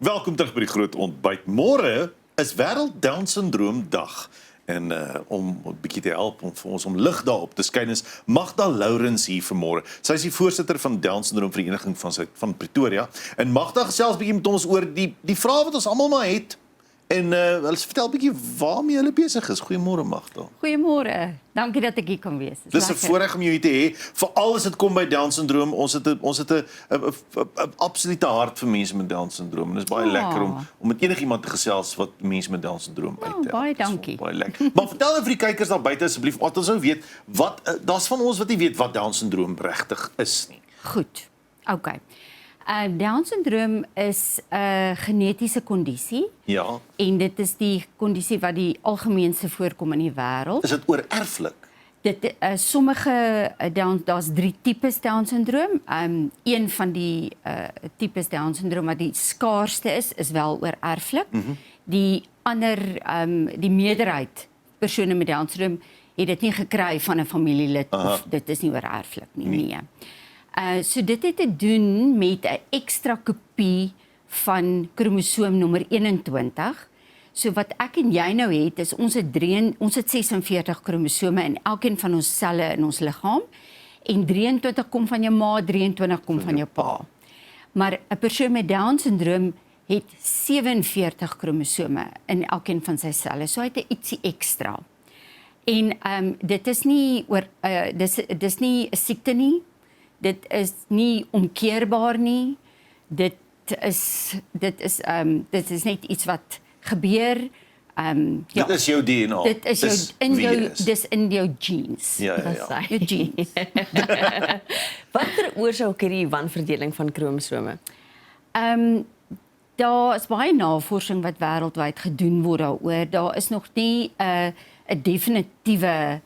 Welkom terug by die groot ontbyt. Môre is wêreld Down Syndroom dag. En om 'n bietjie te help om vir ons om lig daarop te skyn is Magda Lourens hier vanmôre. Sy is die voorsitter van Down Syndroom Vereniging van Pretoria. En Magda gesels bietjie met ons oor die vrae wat ons almal maar het. En hulle vertel 'n bietjie waarmee hulle besig is. Goeiemôre Magda. Goeiemôre. Dankie dat ek hier kan wees. Dis 'n voorreg om jou hier te hê. Veral as dit kom by Down Syndroom, ons het 'n absolute hart vir mense met Down Syndroom en dit is baie lekker om met enigiemand te gesels wat mense met Down Syndroom uithelp. Baie dankie. Baie lekker. Maar vertel nou vir die kykers daar buite asseblief, wat ons nou weet, wat daar's van ons wat nie weet wat Down Syndroom regtig is nie. Goed. Okay. Down syndroom is 'n genetiese kondisie. Ja. En dit is die kondisie wat die algemeenste voorkom in die wêreld. Is dit oorerflik? Dit daar's 3 tipes Down syndroom. Een van die tipes Down syndroom wat die skaarsste is wel oorerflik. Die ander die meerderheid persone met Down syndroom het dit nie gekry van 'n familielid of dit is nie oorerflik nie. Nee. So dit het te doen met 'n ekstra kopie van kromosoom nommer 21. So wat ek en jy nou het is ons het 46 kromosome in elkeen van ons selle in ons liggaam en 23 kom van jou ma, 23 kom van jou pa. Maar 'n persoon met Down syndroom het 47 kromosome in elkeen van sy selle. So hy het 'n ietsie ekstra. En dit is nie dis nie 'n siekte nie. Dit is nie omkeerbaar nie. Dit is net iets wat gebeur. Dit is jou DNA. Dit is dis in jou genes. Ja. Jou genes. Wat veroorsaak hierdie wanverdeling van kromosome? Daar is baie navorsing wat wêreldwyd gedoen word daaroor. Daar is nog nie 'n definitiewe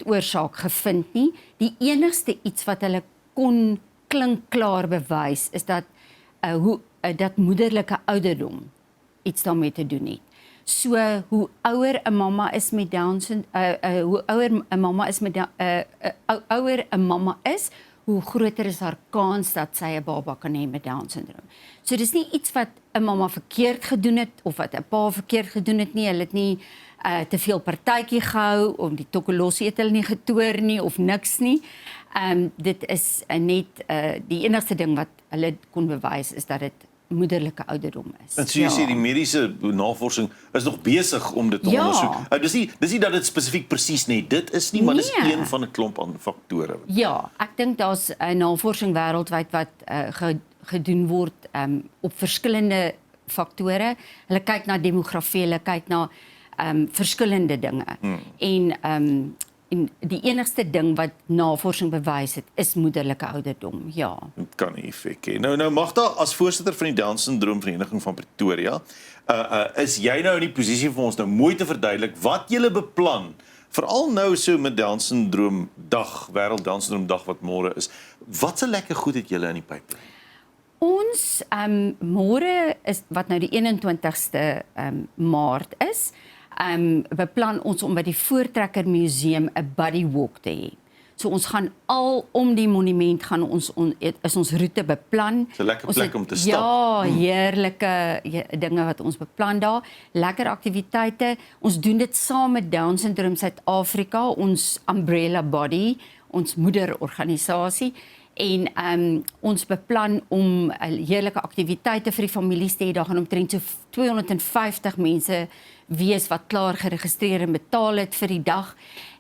oorsaak gevind nie. Die enigste iets wat hulle kon klinkklaar bewys is dat dat moederlike ouderdom iets daarmee te doen het. So hoe ouer 'n mamma is met Down syndroom, hoe ouer 'n mamma is met ouer 'n mamma is, hoe groter is haar kans dat sy 'n baba kan hê met Down syndroom. So dis nie iets wat 'n mamma verkeerd gedoen het of wat 'n pa verkeerd gedoen het nie. Hulle het nie te veel partytjie gehou of die tokkelossie het hulle nie getoer nie of niks nie. Dit is net die enigste ding wat hulle kon bewys is dat dit moederlike ouderdom is. En so jy sê die mediese navorsing is nog besig om dit te ondersoek. Dis nie dat dit spesifiek presies nie, dit is nie, maar dis een van 'n klomp aan faktore. Ja, ek dink daar's 'n navorsing wêreldwyd wat gedoen word op verskillende faktore. Hulle kyk na demografie, hulle kyk na verskillende dinge. En die enigste ding wat navorsing bewys het, is moederlike ouderdom. Ja. Dit kan 'n effek hê. Nou Magda, as voorsitter van die Down Syndroom Vereniging van Pretoria, is jy nou in die posisie vir ons nou mooi te verduidelik wat julle beplan, veral nou so met Down Syndroom dag, wêreld Down Syndroom dag wat môre is. Wat se lekker goed het julle in die pipeline? Ons môre is wat nou die 21ste Maart is. Beplan ons om by die Voortrekker Museum 'n buddy walk te hê. So ons gaan al om die monument is ons roete beplan. Dis 'n lekker plek om te stap. Ja, heerlike dinge wat ons beplan daar. Lekker aktiwiteite. Ons doen dit saam met Down Syndroom Suid-Afrika, ons umbrella body, ons moederorganisasie. En ons beplan om heerlike aktiwiteite vir die families te hê. Daar gaan omtrent so 250 mense wees wat klaar geregistreer en betaal het vir die dag.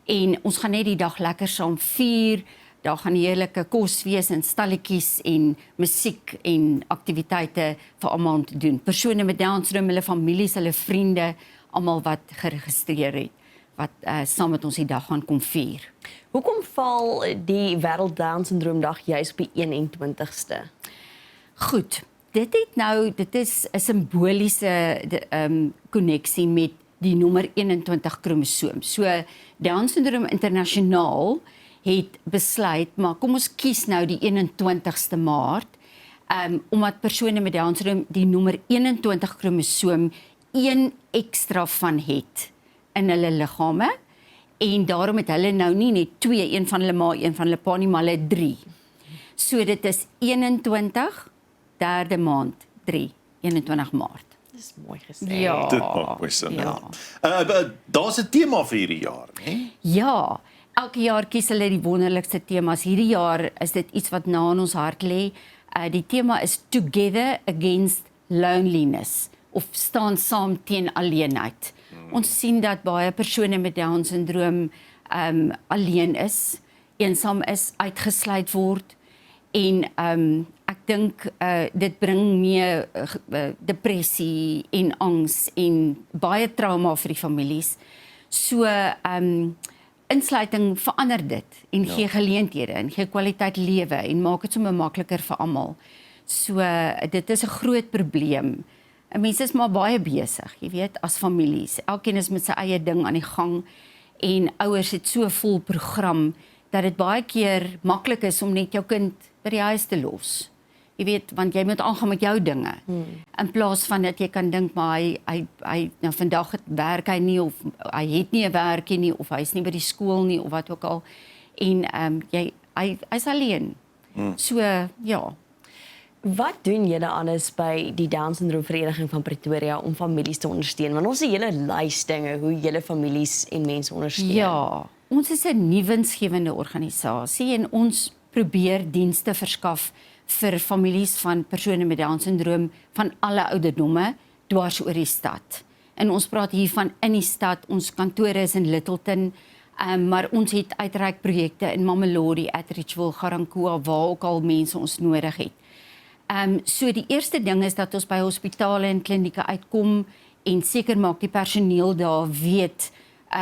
En ons gaan net die dag lekker saam vier. Daar gaan heerlike kos wees en stalletjies en musiek en aktiwiteite vir almal om te doen. Persone met Down syndroom, hulle families, hulle vriende, almal wat geregistreer het, wat saam met ons die dag gaan kom vier. Hoekom val die wêreld Down syndroom dag juis op die 21ste? Goed, dit is 'n simboliese koneksie met die nommer 21 kromosoom. So Down syndroom internasionaal het besluit, maar kom ons kies nou die 21ste Maart, omdat persone met Down syndroom die nommer 21 kromosoom 1 ekstra van het in hulle liggame. En daarom het hulle nou nie net 2, een van hulle ma, een van hulle pa nie, maar hulle 3. So dit is 21, derde maand, 3, 21 Maart. Dis mooi gesê. Ja. Dit maak mooi sin. Ja. Daar's 'n tema vir hierdie jaar, né? Ja, elke jaar kies hulle die wonderlikste temas. Hierdie jaar is dit iets wat na in ons hart lê. Die tema is Together Against Loneliness, of staan saam teen alleenheid. Ons sien dat baie persone met Down-sindroom alleen is, eensaam is, uitgesluit word en ek dink dit bring mee depressie en angs en baie trauma vir die families. So insluiting verander dit en gee geleenthede en gee kwaliteit lewe en maak dit sommer makliker vir almal. So dit is 'n groot probleem. Mense is maar baie besig, jy weet, as families. Elkeen is met sy eie ding aan die gang en ouers het so vol program dat dit baie keer maklik is om net jou kind by die huis te los. Jy weet, want jy moet aangaan met jou dinge. In plaas van dat jy kan dink maar hy nou vandag werk hy nie of hy het nie 'n werkie nie of hy's nie by die skool nie of wat ook al. En hy's alleen. So ja. Wat doen julle anders by die Down-sindroom Vereniging van Pretoria om families te ondersteun? Want ons het 'n hele lys dinge hoe julle families en mense ondersteun. Ja, ons is 'n nuwensgewende organisasie en ons probeer dienste verskaf vir families van persone met Down-sindroom van alle ouderdomme dwars oor die stad. En ons praat hier van in die stad, ons kantore is in Littleton, maar ons het uitreikprojekte in Mamelodi, Atteridgeville, Ga-Rankuwa, waar ook al mense ons nodig het. So die eerste ding is dat ons by hospitale en klinieke uitkom en seker maak die personeel daar weet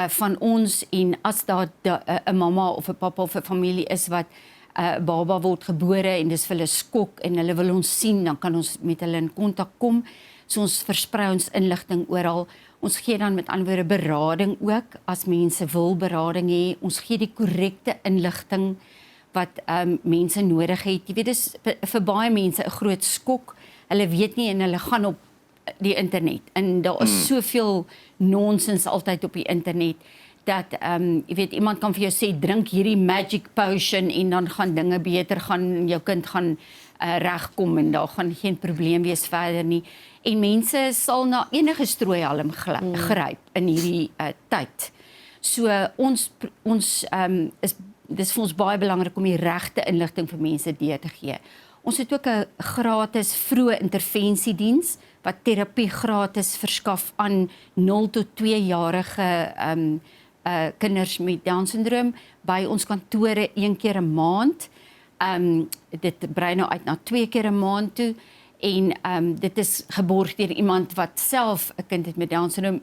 van ons en as daar 'n mamma of 'n pappa of 'n familie is wat baba word gebore en dis vir hulle skok en hulle wil ons sien, dan kan ons met hulle in kontak kom. So ons versprei ons inligting oral. Ons gee dan met ander woorde berading ook as mense wil berading hê. Ons gee die korrekte inligting wat mense nodig het. Jy weet, dis vir baie mense 'n groot skok. Hulle weet nie en hulle gaan op die internet en daar is soveel nonsens altyd op die internet dat jy weet, iemand kan vir jou sê drink hierdie magic potion en dan gaan dinge beter gaan, jou kind gaan regkom en daar gaan geen probleem wees verder nie. En mense sal na enige strooihalm gryp in hierdie tyd. So ons is dis vir ons baie belangrik om die regte inligting vir mense deur te gee. Ons het ook 'n gratis vroeë intervensiediens wat terapie gratis verskaf aan 0 tot 2-jarige kinders met Down-sindroom by ons kantore 1 keer 'n maand. Dit brei nou uit na 2 keer 'n maand toe en dit is geborg deur iemand wat self 'n kind het met Down-sindroom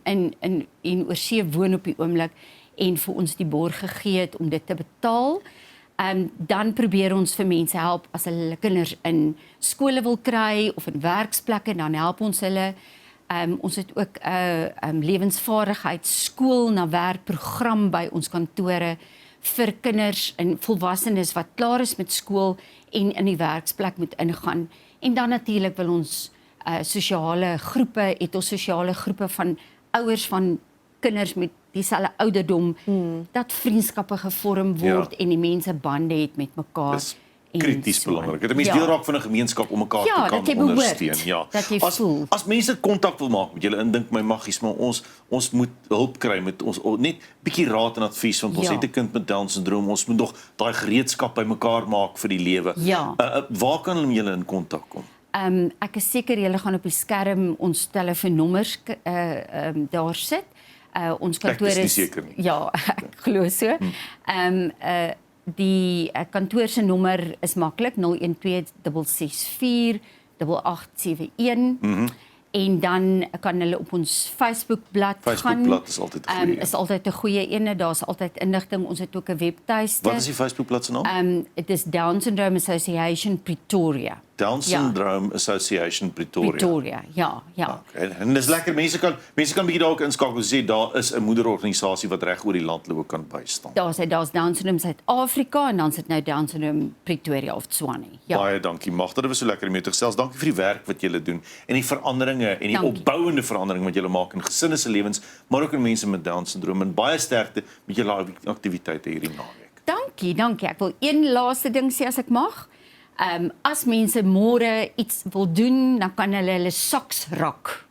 in oorsee woon op die oomblik en vir ons die borg gegee het om dit te betaal. Dan probeer ons vir mense help as hulle kinders in skole wil kry of in werksplekke, dan help ons hulle. Ons het ook 'n lewensvaardigheidsskool na werk program by ons kantore vir kinders en volwassenes wat klaar is met skool en in die werksplek moet ingaan. En dan natuurlik wil ons sosiale groepe van ouers van kinders met dieselfde ouderdom, dat vriendskappe gevorm word en die mense bande het met mekaar. Krities belangrik. Dat mense deel raak van 'n gemeenskap om mekaar te kan ondersteun. Dat jy voel. As mense kontak wil maak met julle, indink my maggies, maar ons moet hulp kry met ons net bietjie raad en advies want ons het 'n kind met Down-sindroom. Ons moet nog daai gereedskap bymekaar maak vir die lewe. Waar kan julle in kontak kom? Ek is seker julle gaan op die skerm ons telefoonnommers daar sit. Ons kantoor is seker nie. Ja, ek glo so. Die kantoor se nommer is maklik 012 664 8871 en dan kan hulle op ons Facebookblad gaan. Facebookblad is altyd 'n goeie. Is altyd 'n goeie ene. Daar's altyd inligting. Ons het ook 'n webtuiste. Wat is die Facebookblad se naam? Dit is Down-sindroom Association Pretoria. Down-sindroom Association Pretoria. Ja. Okay. En dis lekker, mense kan bietjie daar ook inskakel sê daar is 'n moederorganisasie wat reg oor die land loop kan bystaan. Daar's Down-sindroom Suid-Afrika en dan sit nou Down-sindroom Pretoria of Tshwane. Baie dankie Magda, dit was so lekker om jou te gesels. Dankie vir die werk wat julle doen en die veranderinge en die opbouende verandering wat julle maak in gesinne se lewens, maar ook in mense met Down-sindroom en baie sterkte met julle aktiwiteite hierdie naweek. Dankie. Ek wil een laaste ding sê as ek mag. As mense môre iets wil doen, dan kan hulle soks rok.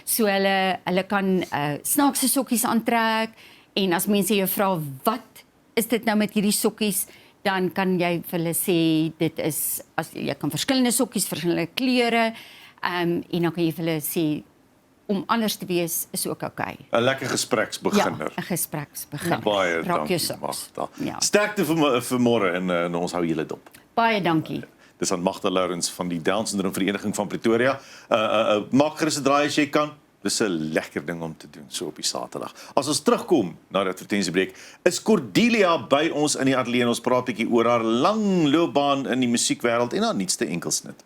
So hulle kan snaakse sokkies aantrek en as mense jou vra wat is dit nou met hierdie sokkies, dan kan jy vir hulle sê dit is as jy kan verskillende sokkies, verskillende kleure, en dan kan jy vir hulle sê om anders te wees is ook oukei. 'n lekker gespreksbeginner. 'n gespreksbeginner. Baie Raak dankie, jou soks. Magda. Ja. Sterkte vir môre en ons hou julle dop. Baie dankie. Dis aan Magda Lourens van die Down Syndroom Vereniging van Pretoria. Maak gerus 'n draai as jy kan. Dis 'n lekker ding om te doen so op die Saterdag. As ons terugkom na die advertensiebreek, is Cordelia by ons in die ateljee en ons praat 'n bietjie oor haar lang loopbaan in die musiekwêreld en haar nuutste enkelsnit.